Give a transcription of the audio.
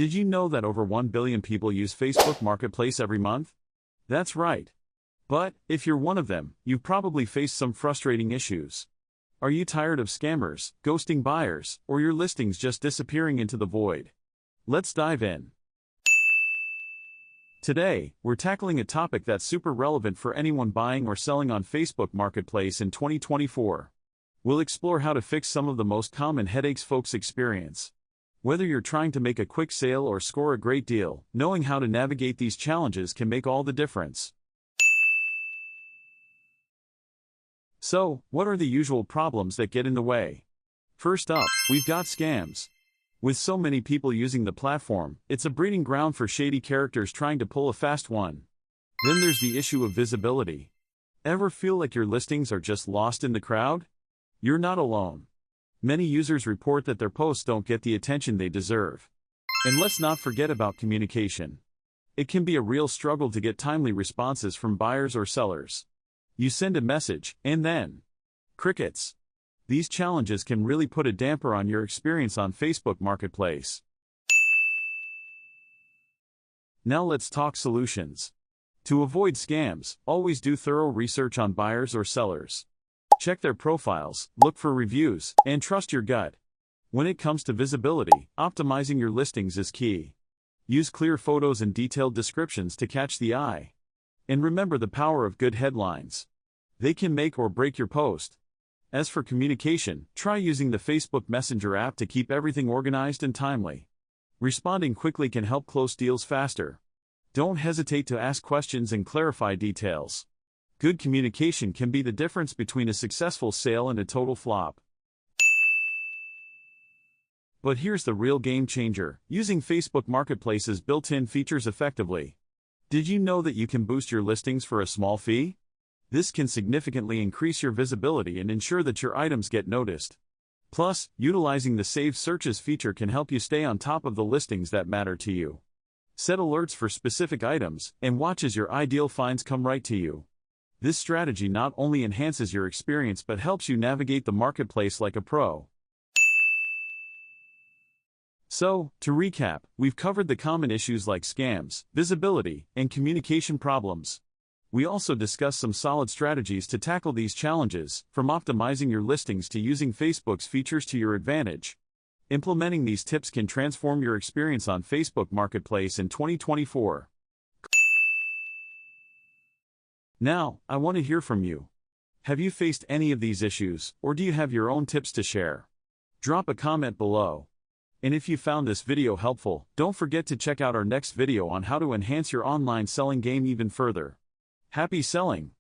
Did you know that over 1 billion people use Facebook Marketplace every month? That's right. But, if you're one of them, you've probably faced some frustrating issues. Are you tired of scammers, ghosting buyers, or your listings just disappearing into the void? Let's dive in. Today, we're tackling a topic that's super relevant for anyone buying or selling on Facebook Marketplace in 2024. We'll explore how to fix some of the most common headaches folks experience. Whether you're trying to make a quick sale or score a great deal, knowing how to navigate these challenges can make all the difference. So, what are the usual problems that get in the way? First up, we've got scams. With so many people using the platform, it's a breeding ground for shady characters trying to pull a fast one. Then there's the issue of visibility. Ever feel like your listings are just lost in the crowd? You're not alone. Many users report that their posts don't get the attention they deserve. And let's not forget about communication. It can be a real struggle to get timely responses from buyers or sellers. You send a message, and then crickets. These challenges can really put a damper on your experience on Facebook Marketplace. Now let's talk solutions. To avoid scams, always do thorough research on buyers or sellers. Check their profiles, look for reviews, and trust your gut. When it comes to visibility, optimizing your listings is key. Use clear photos and detailed descriptions to catch the eye. And remember the power of good headlines. They can make or break your post. As for communication, try using the Facebook Messenger app to keep everything organized and timely. Responding quickly can help close deals faster. Don't hesitate to ask questions and clarify details. Good communication can be the difference between a successful sale and a total flop. But here's the real game changer, using Facebook Marketplace's built-in features effectively. Did you know that you can boost your listings for a small fee? This can significantly increase your visibility and ensure that your items get noticed. Plus, utilizing the Save Searches feature can help you stay on top of the listings that matter to you. Set alerts for specific items, and watch as your ideal finds come right to you. This strategy not only enhances your experience but helps you navigate the marketplace like a pro. So, to recap, we've covered the common issues like scams, visibility, and communication problems. We also discussed some solid strategies to tackle these challenges, from optimizing your listings to using Facebook's features to your advantage. Implementing these tips can transform your experience on Facebook Marketplace in 2024. Now, I want to hear from you. Have you faced any of these issues, or do you have your own tips to share? Drop a comment below. And if you found this video helpful, don't forget to check out our next video on how to enhance your online selling game even further. Happy selling!